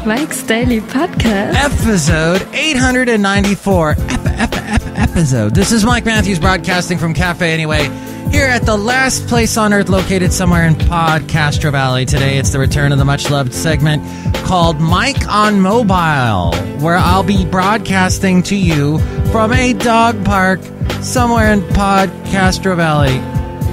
Mike's Daily Podcast. Episode 894. Episode. This is Mike Matthews broadcasting from Cafe Anyway, here at the last place on earth located somewhere in podCastro Valley. Today it's the return of the much-loved segment called Mike on Mobile, where I'll be broadcasting to you from a dog park somewhere in podCastro Valley.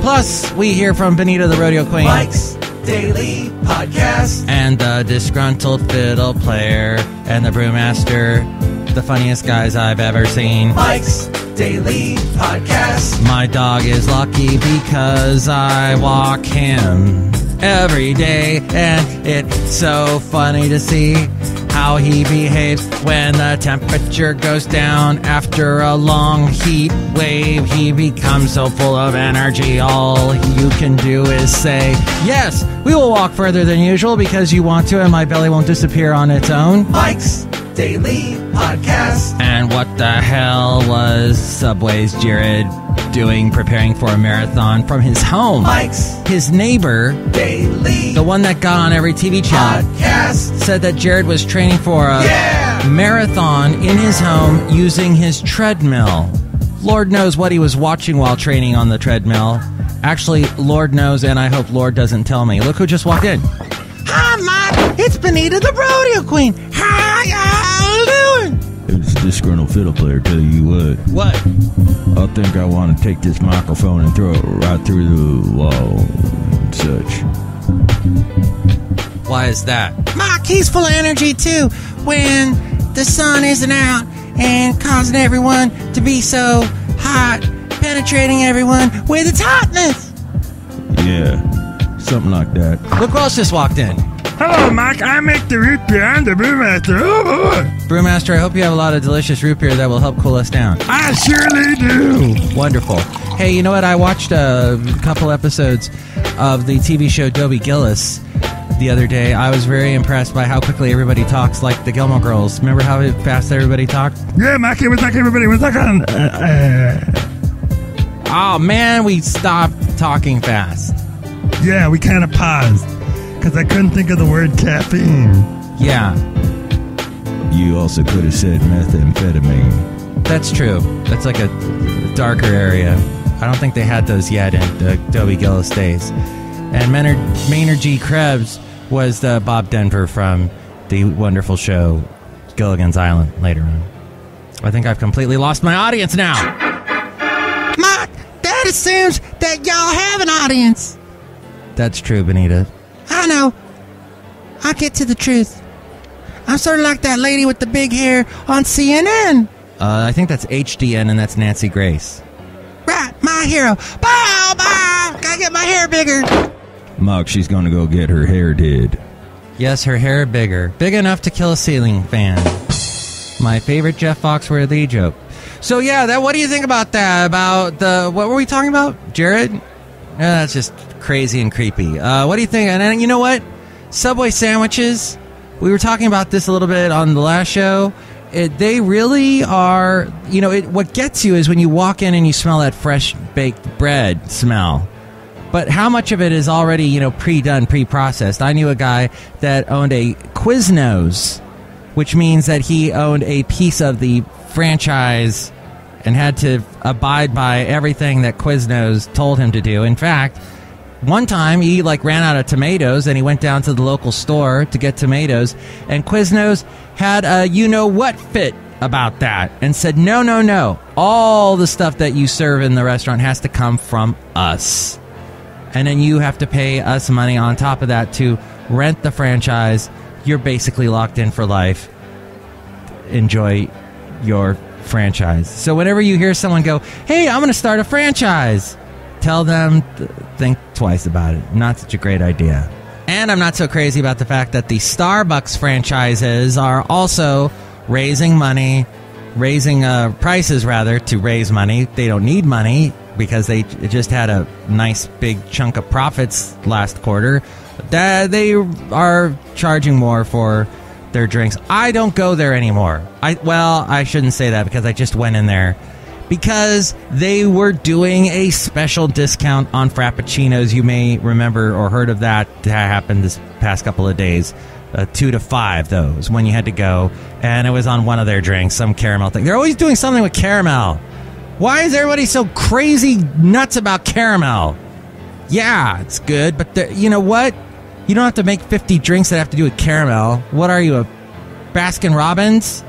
Plus, we hear from Benita, the rodeo queen. Mike's Daily Podcast. And the Disgruntled Fiddle Player and the Brewmaster, the funniest guys I've ever seen. Mike's Daily Podcast. My dog is lucky because I walk him every day, and it's so funny to see how he behaves when the temperature goes down. After a long heat wave, he becomes so full of energy. All you can do is say, yes, we will walk further than usual because you want to, and my belly won't disappear on its own. Mike's Daily Podcast. And what the hell was Subway's Jared doing preparing for a marathon from his home? Mike's His neighbor, Daily the one that got on every TV chat, Podcast. said that Jared was training for a marathon in his home using his treadmill. Lord knows what he was watching while training on the treadmill. Actually, Lord knows, and I hope Lord doesn't tell me. Look who just walked in. Hi, Mike. It's Benita, the rodeo queen. How y'all doing? It's a disgruntled fiddle player, tell you what. What? I think I want to take this microphone and throw it right through the wall and such. Why is that? Mike, he's full of energy, too, when the sun isn't out and causing everyone to be so hot, penetrating everyone with its hotness. Yeah, something like that. Look who else just walked in. Hello, Mike. I make the root beer. I'm the brewmaster. Brewmaster, I hope you have a lot of delicious root beer that will help cool us down. I surely do. Wonderful. Hey, you know what? I watched a couple episodes of the TV show Dobie Gillis the other day. I was very impressed by how quickly everybody talks like the Gilmore Girls. Remember how fast everybody talked? Yeah, Mike, it was like everybody was talking. Oh, man, we stopped talking fast. Yeah, we kind of paused because I couldn't think of the word caffeine. Yeah, You also could have said methamphetamine. that's true. That's like a darker area. I don't think they had those yet in the Dobie Gillis days. And Maynard G. Krebs was the Bob Denver from the wonderful show Gilligan's Island later on. I think I've completely lost my audience now. Mike, that assumes that y'all have an audience. That's true, Benita. I know. I'll get to the truth. I'm sort of like that lady with the big hair on CNN. I think that's HDN, and that's Nancy Grace. Right, my hero. Bow, bow. Gotta get my hair bigger. Mike, she's gonna go get her hair did. Yes, her hair bigger. Big enough to kill a ceiling fan. My favorite Jeff Foxworthy joke. So, yeah, what do you think about that? About what were we talking about? Jared? That's just crazy and creepy. What do you think? And then, you know what? Subway sandwiches. We were talking about this a little bit on the last show. They really are, you know, what gets you is when you walk in and you smell that fresh baked bread smell. But how much of it is already, you know, pre-done, pre-processed? I knew a guy that owned a Quiznos, which means that he owned a piece of the franchise and had to abide by everything that Quiznos told him to do. In fact, one time he ran out of tomatoes and he went down to the local store to get tomatoes, and Quiznos had a you-know-what fit about that and said, no. All the stuff that you serve in the restaurant has to come from us. And then you have to pay us money on top of that to rent the franchise. You're basically locked in for life. Enjoy your franchise. So whenever you hear someone go, hey, I'm going to start a franchise, tell them, think twice about it. Not such a great idea. And I'm not so crazy about the fact that the Starbucks franchises are also raising prices to raise money. They don't need money because they just had a nice big chunk of profits last quarter. They are charging more for their drinks. I don't go there anymore. I shouldn't say that because I just went in there because they were doing a special discount on Frappuccinos. You may remember or heard of that happened this past couple of days. 2 to 5, though, was when you had to go. And it was on one of their drinks, some caramel thing. They're always doing something with caramel. Why is everybody so crazy nuts about caramel? Yeah, it's good, but you know what? You don't have to make 50 drinks that have to do with caramel. What are you, a Baskin Robbins?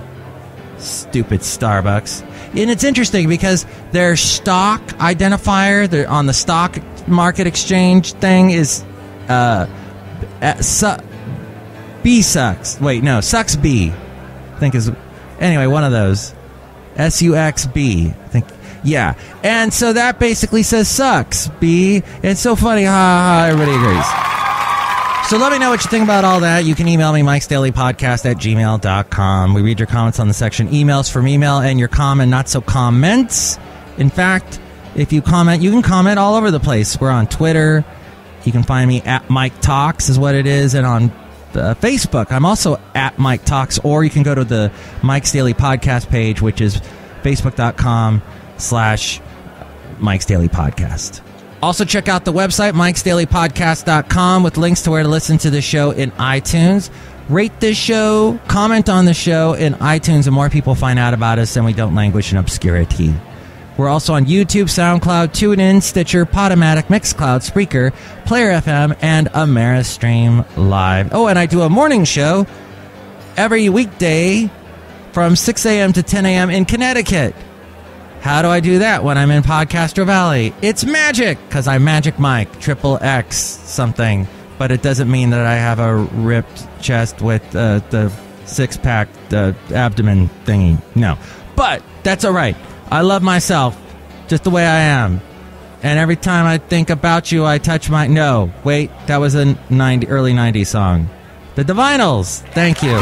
Stupid Starbucks. And it's interesting because their stock identifier on the stock market exchange thing is B sucks. Wait, no, sucks B. I think is anyway one of those. SUXB. I think. Yeah. And so that basically says sucks B. It's so funny. Ha ha. Everybody agrees. So let me know what you think about all that. You can email me, mikesdailypodcast@gmail.com. We read your comments on the section emails from email and your comment, not so comments. In fact, if you comment, you can comment all over the place. We're on Twitter. You can find me at Mike Talks is what it is. And on Facebook, I'm also at Mike Talks. Or you can go to the Mike's Daily Podcast page, which is facebook.com/Mike's Daily Podcast. Also, check out the website, MIKEs-DAILY-PODCAST.com, with links to where to listen to the show in iTunes. Rate this show, comment on the show in iTunes, and more people find out about us, and we don't languish in obscurity. We're also on YouTube, SoundCloud, TuneIn, Stitcher, Podomatic, Mixcloud, Spreaker, Player FM, and Ameristream Live. Oh, and I do a morning show every weekday from 6 a.m. to 10 a.m. in Connecticut. How do I do that when I'm in PodCastro Valley? It's magic, because I'm Magic Mike, XXX something. But it doesn't mean that I have a ripped chest with the six-pack abdomen thingy. No. But that's all right. I love myself just the way I am. And every time I think about you, I touch my... No, wait, that was a early 90s song. The Divinals. Thank you.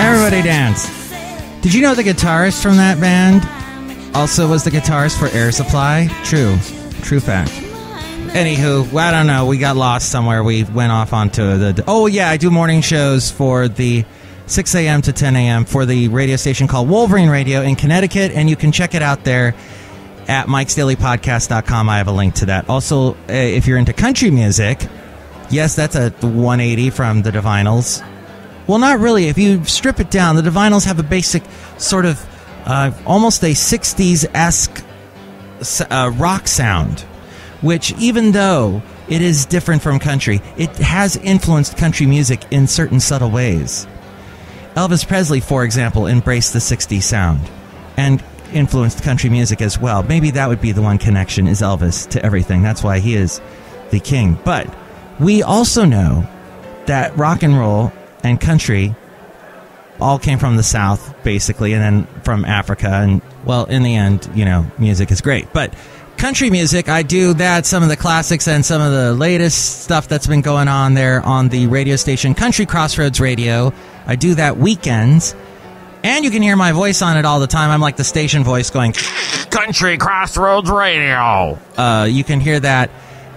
Everybody dance. Did you know the guitarist from that band also was the guitarist for Air Supply? True fact. Anywho, I don't know. We got lost somewhere. We went off onto the... Oh, yeah, I do morning shows for the 6 a.m. to 10 a.m. for the radio station called Wolverine Radio in Connecticut, and you can check it out there at mikesdailypodcast.com. I have a link to that. Also, if you're into country music, yes, that's a 180 from the Divinals. Well, not really. If you strip it down, the Divinals have a basic sort of almost a 60s-esque rock sound, which even though it is different from country, it has influenced country music in certain subtle ways. Elvis Presley, for example, embraced the 60s sound and influenced country music as well. Maybe that would be the one connection, is Elvis to everything. That's why he is the king. But we also know that rock and roll and country all came from the South, basically, and then from Africa. And, well, in the end, you know, music is great. But country music, I do that, some of the classics and some of the latest stuff that's been going on there on the radio station Country Crossroads Radio. I do that weekends. And you can hear my voice on it all the time. I'm like the station voice going, Country Crossroads Radio. You can hear that.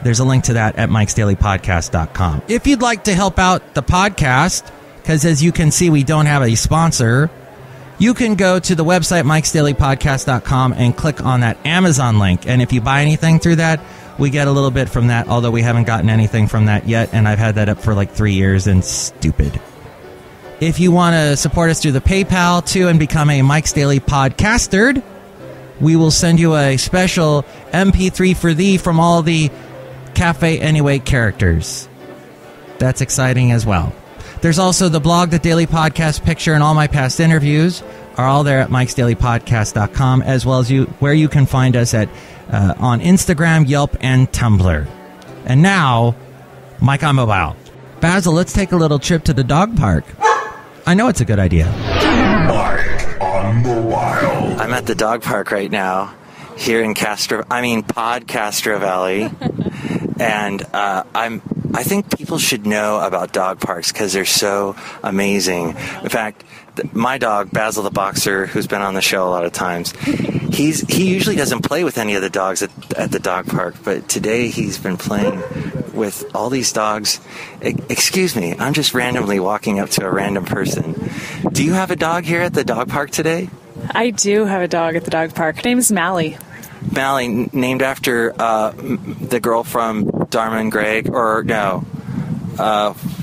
There's a link to that at mikesdailypodcast.com. If you'd like to help out the podcast, because as you can see, we don't have a sponsor, you can go to the website, mikesdailypodcast.com, and click on that Amazon link. And if you buy anything through that, we get a little bit from that, although we haven't gotten anything from that yet, and I've had that up for like 3 years, and stupid. If you want to support us through the PayPal, too, and become a Mike's Daily Podcaster, we will send you a special MP3 for thee from all the Cafe Anyway characters. That's exciting as well. There's also the blog, the Daily Podcast picture, and all my past interviews are all there at mikesdailypodcast.com, as well as where you can find us at on Instagram, Yelp, and Tumblr. And now, Mike on Mobile. Basil, let's take a little trip to the dog park. I know it's a good idea. Mike on Mobile. I'm at the dog park right now, here in PodCastro Valley. And I think people should know about dog parks because they're so amazing. In fact, my dog, Basil the Boxer, who's been on the show a lot of times, he usually doesn't play with any of the dogs at the dog park, but today he's been playing with all these dogs. Excuse me, I'm just randomly walking up to a random person. Do you have a dog here at the dog park today? I do have a dog at the dog park. Her name is Mally. Mally, named after the girl from Dharma and Greg, or no?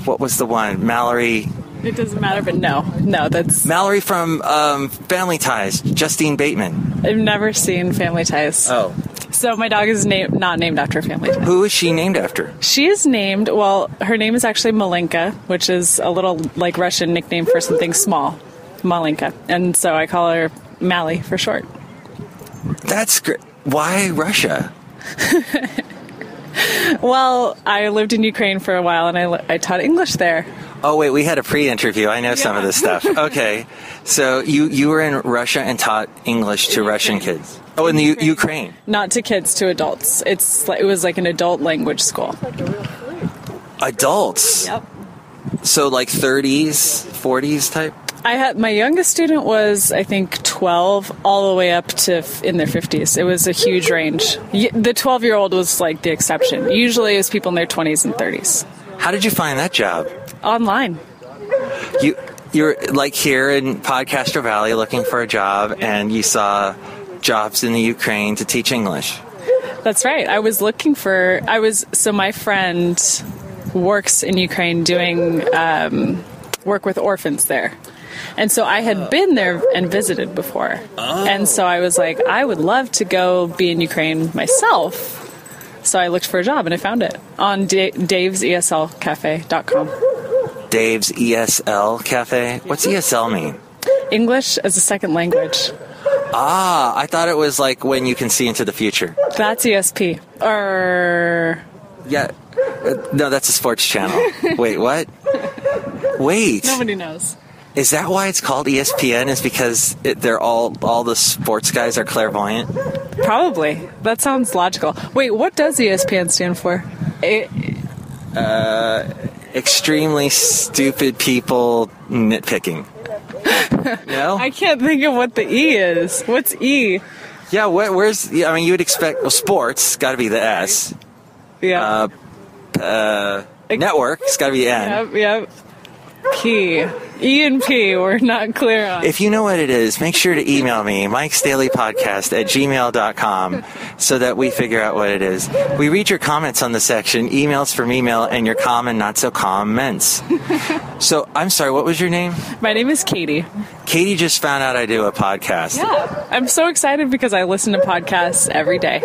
What was the one? Mallory. It doesn't matter, but no, that's Mallory from Family Ties, Justine Bateman. I've never seen Family Ties. Oh. So my dog is not named after Family Ties. Who is she named after? She is named, her name is actually Malenka, which is a little like Russian nickname for something small. Malenka. And so I call her Mally for short. That's great. Why Russia? Well, I lived in Ukraine for a while and I taught English there. Oh, wait, we had a pre-interview. I know some of this stuff. Okay. So you were in Russia and taught English to Russian kids. Oh, in the Ukraine. Not to kids, to adults. It was like an adult language school. Adults? Yep. So like 30s, 40s type? My youngest student was, I think, 12, all the way up to in their 50s. It was a huge range. The 12-year-old was like the exception. Usually it was people in their 20s and 30s. How did you find that job? Online. You're like here in Podcastro Valley looking for a job, and you saw jobs in the Ukraine to teach English. That's right. So my friend works in Ukraine doing work with orphans there. And so I had been there and visited before. Oh. And so I was like, I would love to go be in Ukraine myself. So I looked for a job and I found it on daveseslcafe.com. Dave's ESL Cafe? What's ESL mean? English as a second language. Ah, I thought it was like when you can see into the future. That's ESP. Yeah. No, that's a sports channel. Wait, what? Wait. Nobody knows. Is that why it's called ESPN? Is because they're all the sports guys are clairvoyant? Probably. That sounds logical. Wait, what does ESPN stand for? Extremely stupid people nitpicking. No? I can't think of what the E is. What's E? Yeah, where's... I mean, you would expect... Well, sports, got to be the S. Yeah. Network, it's got to be N. Yep. P. E and P, we're not clear on. If you know what it is, make sure to email me, MIKEs-DAILY-PODCAST@gmail.com, so that we figure out what it is. We read your comments on the section, emails from email, and your common, not so comments. So, I'm sorry, what was your name? My name is Katie. Katie just found out I do a podcast. Yeah. I'm so excited because I listen to podcasts every day.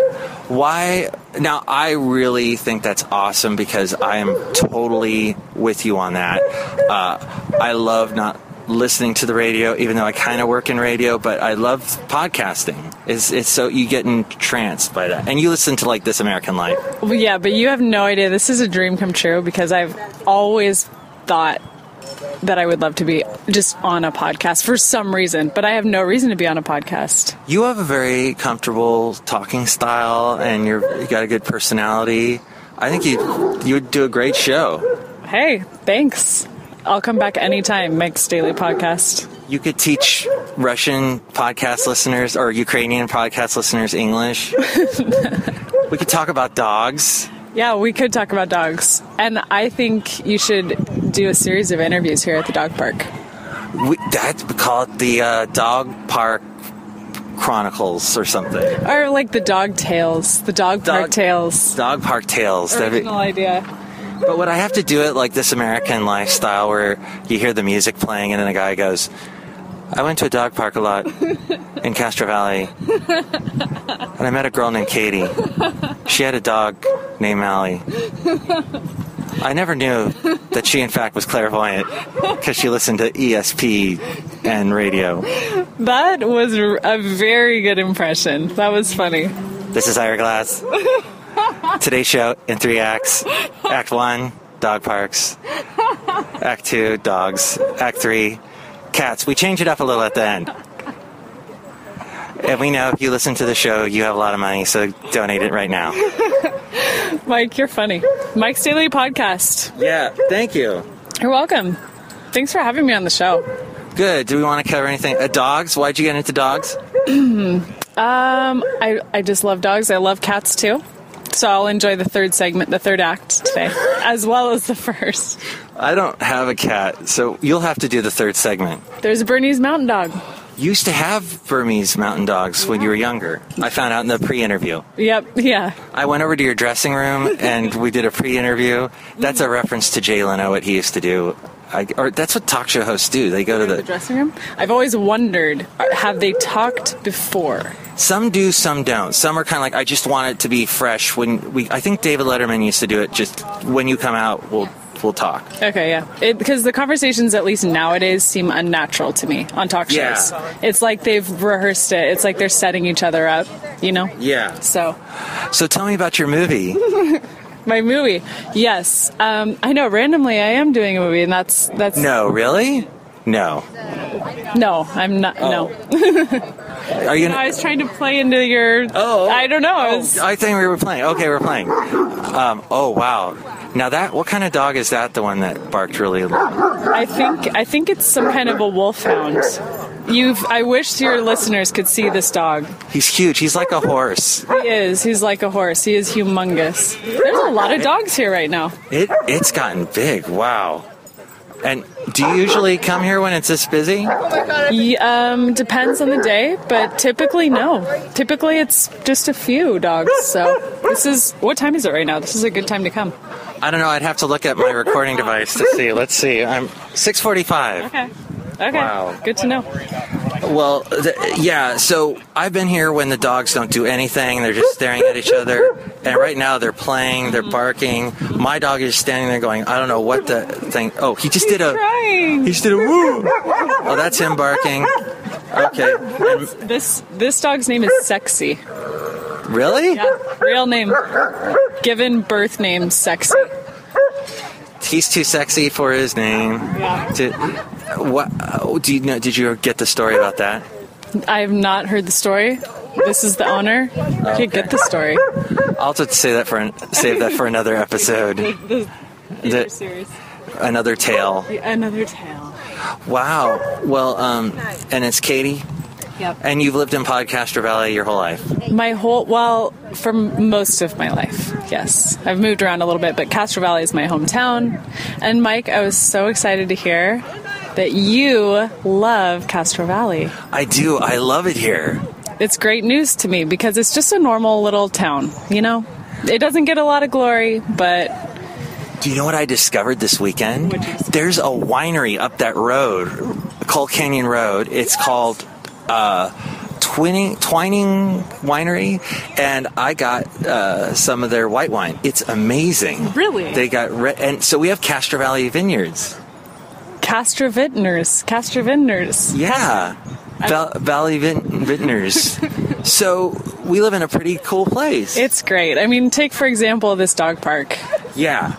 Why? Now, I really think that's awesome because I am totally with you on that. I love not listening to the radio, even though I kind of work in radio, but I love podcasting. It's so you get entranced by that. And you listen to like This American Life. Well, yeah, but you have no idea. This is a dream come true because I've always thought that I would love to be just on a podcast for some reason, but I have no reason to be on a podcast. You have a very comfortable talking style, and you got a good personality. I think you would do a great show. Hey, thanks. I'll come back anytime. Mike's Daily Podcast. You could teach Russian podcast listeners or Ukrainian podcast listeners English. We could talk about dogs. Yeah, we could talk about dogs. And I think you should do a series of interviews here at the dog park. We call it the Dog Park Chronicles or something. Or like the Dog Tales. The Dog Park Tales. Dog Park Tales. Original idea. But would I have to do it like This American Lifestyle where you hear the music playing and then a guy goes, I went to a dog park a lot in Castro Valley and I met a girl named Katie. She had a dog named Mally. I never knew that she in fact was clairvoyant because she listened to ESP and radio. That was a very good impression. That was funny. This is Ira Glass. Today's show in 3 acts. Act 1, dog parks. Act 2, dogs. Act 3, cats. We change it up a little at the end. And we know if you listen to the show, you have a lot of money, so donate it right now. Mike, you're funny. Mike's Daily Podcast. Yeah, thank you. You're welcome. Thanks for having me on the show. Good. Do we want to cover anything? Dogs? Why'd you get into dogs? I just love dogs. I love cats, too. So I'll enjoy the third act today, as well as the first. I don't have a cat, so you'll have to do the third segment. There's a Bernese Mountain Dog. used to have Burmese mountain dogs when you were younger. I found out in the pre-interview. Yep, yeah. I went over to your dressing room and we did a pre-interview. That's a reference to Jay Leno, what he used to do. Or that's what talk show hosts do. They go to the dressing room. I've always wondered, have they talked before? Some do, some don't. Some are kind of like, I just want it to be fresh. I think David Letterman used to do it. Just when you come out, we'll talk. Okay, yeah. Because the conversations, at least nowadays, seem unnatural to me on talk shows. Yeah. It's like they've rehearsed it. It's like they're setting each other up, you know? Yeah. So tell me about your movie. My movie, yes. I know. Randomly, I am doing a movie, and that's. No, really? No. No, I'm not. Oh. No. Are you? I was trying to play into your. Oh. I don't know. I think we were playing. Okay, we're playing. Oh wow. Now what kind of dog is that? The one that barked really loud? I think it's some kind of a wolfhound. I wish your listeners could see this dog. He's huge. He's like a horse. He is. He's like a horse. He is humongous. There's a lot of dogs here right now. It's gotten big. Wow. And do you usually come here when it's this busy? Depends on the day, but typically no. Typically it's just a few dogs. So what time is it right now? This is a good time to come. I don't know. I'd have to look at my recording device to see. Let's see. I'm 6:45. Okay. Wow. Good to know. Well, so I've been here when the dogs don't do anything. They're just staring at each other. And right now they're playing, they're barking. My dog is standing there going, I don't know what the thing. Oh, he just did a woo. Oh, that's him barking. Okay. This dog's name is Sexy. Really? Yeah. Real name. Given birth name Sexy. He's too sexy for his name. Yeah. What do you know? Did you get the story about that? I have not heard the story. This is the owner. Okay. You get the story. I'll have to save that for another episode. the series. Another tale. Another tale. Wow. Well, and it's Katie. Yep. And you've lived in PodCastro Valley your whole life? For most of my life, yes. I've moved around a little bit, but Castro Valley is my hometown. And Mike, I was so excited to hear that you love Castro Valley. I do. I love it here. It's great news to me because it's just a normal little town, you know? It doesn't get a lot of glory, but... Do you know what I discovered this weekend? There's a winery up that road, Coal Canyon Road. It's called... Twining Winery, and I got some of their white wine. It's amazing. Really? They got and so we have Castro Valley Vineyards. Castro Vintners. Yeah, Valley Vintners. So we live in a pretty cool place. It's great. I mean, take for example this dog park. Yeah.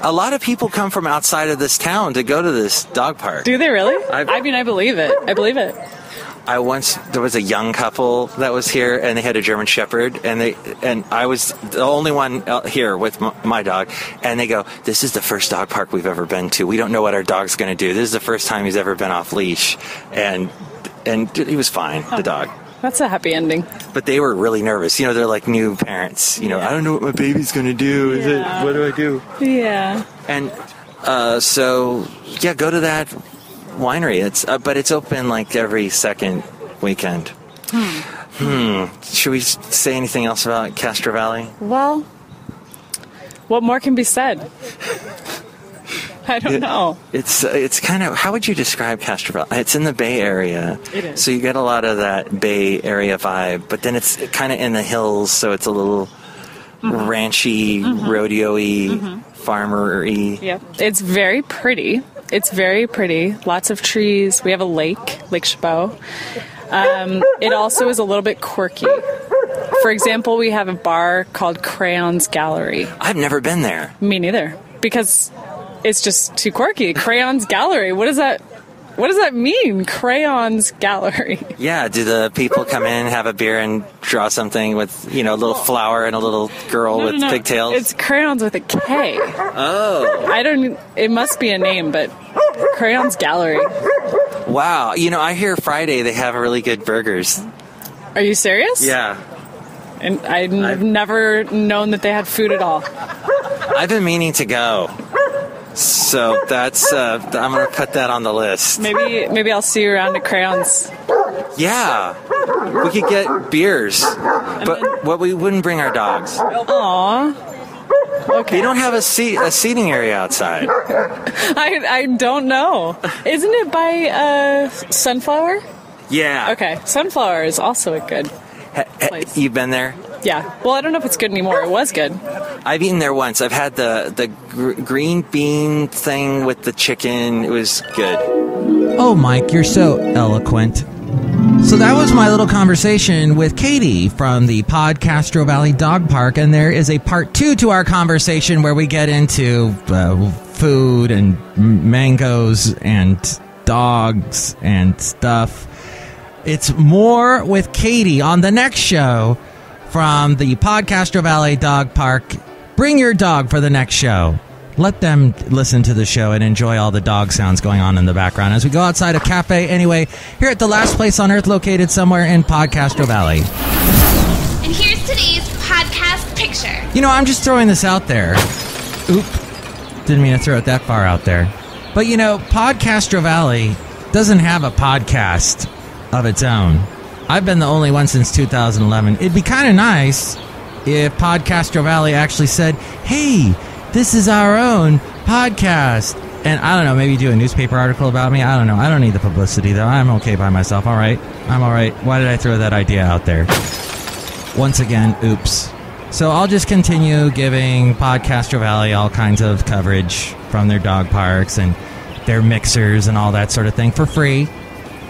A lot of people come from outside of this town to go to this dog park. Do they really? I believe it. There was a young couple that was here, and they had a German Shepherd, and I was the only one here with my dog, and they go, "This is the first dog park we've ever been to. We don't know what our dog's going to do. This is the first time he's ever been off leash," and he was fine, the dog. That's a happy ending. But they were really nervous. You know, they're like new parents. You know, I don't know what my baby's going to do. What do I do? Yeah. And so go to that winery. But it's open like every second weekend. Should we say anything else about Castro Valley? Well, what more can be said? I don't know. It's kind of, how would you describe Castro Valley? It's in the Bay Area. It is. So you get a lot of that Bay Area vibe, but then it's kind of in the hills, so it's a little ranchy, rodeo-y, farmer-y. Yeah. It's very pretty. Lots of trees. We have a Lake Chabot. It also is a little bit quirky. For example, we have a bar called Crayons Gallery. I've never been there. Me neither. Because it's just too quirky. Crayons Gallery. What does that mean? Crayons Gallery. Yeah, do the people come in, have a beer, and draw something with, a little flower and a little girl with pigtails? It's crayons with a K. Oh. It must be a name, but Crayons Gallery. Wow. I hear Friday they have really good burgers. Are you serious? Yeah. And I've never known that they had food at all. I've been meaning to go. So that's I'm going to put that on the list. Maybe I'll see you around at Crayons. Yeah. We could get beers, but we wouldn't bring our dogs. Aw. Okay. They don't have a seating area outside. I don't know. Isn't it by Sunflower? Yeah. Okay. Sunflower is also a good place. You've been there? Yeah. Well, I don't know if it's good anymore. It was good. I've eaten there once. I've had the green bean thing with the chicken. It was good. Oh, Mike, you're so eloquent. So that was my little conversation with Katie from the PodCastro Valley Dog Park, and there is a part 2 to our conversation where we get into food and mangoes and dogs and stuff. It's more with Katie on the next show from the PodCastro Valley Dog Park. Bring your dog for the next show. Let them listen to the show and enjoy all the dog sounds going on in the background as we go outside a cafe anyway, here at the last place on earth located somewhere in PodCastro Valley. And here's today's podcast picture. You know, I'm just throwing this out there. Oop. Didn't mean to throw it that far out there. But, you know, PodCastro Valley doesn't have a podcast of its own. I've been the only one since 2011. It'd be kind of nice if PodCastro Valley actually said, hey, this is our own podcast. And I don't know, maybe do a newspaper article about me. I don't know. I don't need the publicity, though. I'm okay by myself. All right. I'm all right. Why did I throw that idea out there? Once again, oops. So I'll just continue giving PodCastro Valley all kinds of coverage from their dog parks and their mixers and all that sort of thing for free.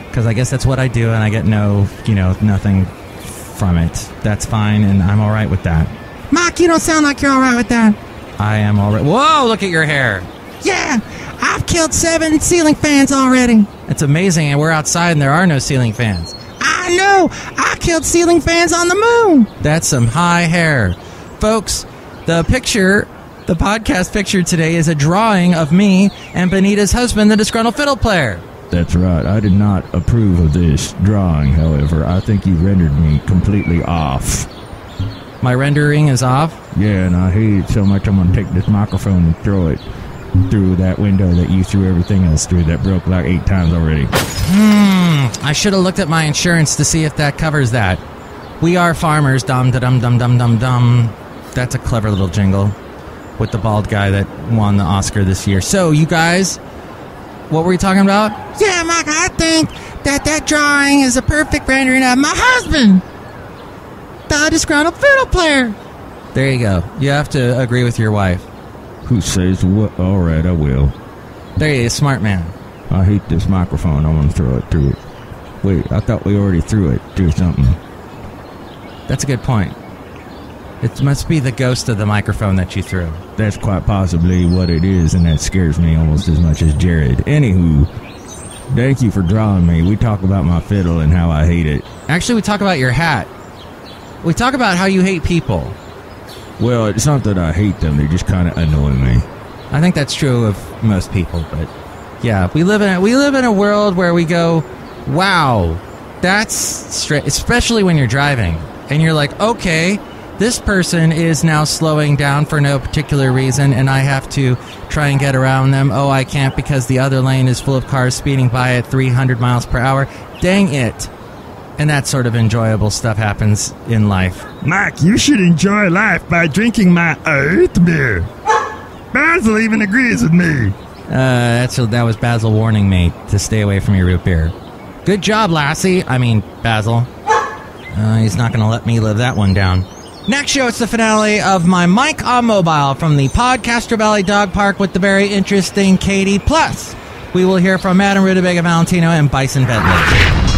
Because I guess that's what I do, and I get nothing from it. That's fine, and I'm all right with that. Mark, you don't sound like you're all right with that. I am all right. Whoa, look at your hair. Yeah, I've killed 7 ceiling fans already. It's amazing, and we're outside, and there are no ceiling fans. I know. I killed ceiling fans on the moon. That's some high hair. Folks, the podcast picture today is a drawing of me and Benita's husband, the Disgruntled Fiddle Player. That's right. I did not approve of this drawing, however. I think you rendered me completely off. My rendering is off? Yeah, and I hate it so much I'm going to take this microphone and throw it through that window that you threw everything else through that broke like 8 times already. I should have looked at my insurance to see if that covers that. We are farmers, dum-da-dum-dum-dum-dum-dum. That's a clever little jingle with the bald guy that won the Oscar this year. So, you guys, what were we talking about? Yeah, Mike, I think that drawing is a perfect rendering of my husband, the Disgruntled Fiddle Player. There you go. You have to agree with your wife. Who says what? All right, I will. There you go, smart man. I hate this microphone. I want to throw it through it. Wait, I thought we already threw it through something. That's a good point. It must be the ghost of the microphone that you threw. That's quite possibly what it is, and that scares me almost as much as Jared. Anywho, thank you for drawing me. We talk about my fiddle and how I hate it. Actually, we talk about your hat. We talk about how you hate people. Well, it's not that I hate them. They just kind of annoy me. I think that's true of most people, but yeah, we live in a world where we go, wow, that's straight, especially when you're driving, and you're like, okay, this person is now slowing down for no particular reason, and I have to try and get around them. Oh, I can't because the other lane is full of cars speeding by at 300 miles per hour. Dang it. And that sort of enjoyable stuff happens in life. Mike, you should enjoy life by drinking my earth beer. Basil even agrees with me. That was Basil warning me to stay away from your root beer. Good job, Lassie. I mean, Basil. He's not going to let me live that one down. Next show, it's the finale of my Mike on Mobile from the PodCastro Valley Dog Park with the very interesting Katie. Plus, we will hear from Madam Rutabaga Valentino and Bison Bentley.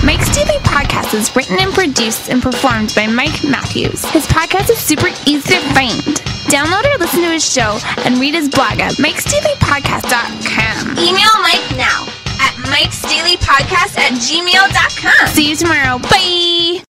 Mike's Daily Podcast is written and produced and performed by Mike Matthews. His podcast is super easy to find. Download or listen to his show and read his blog at MIKEs-DAILY-PODCAST.com. Email Mike now at MIKEs-DAILY-PODCAST@gmail.com. See you tomorrow. Bye!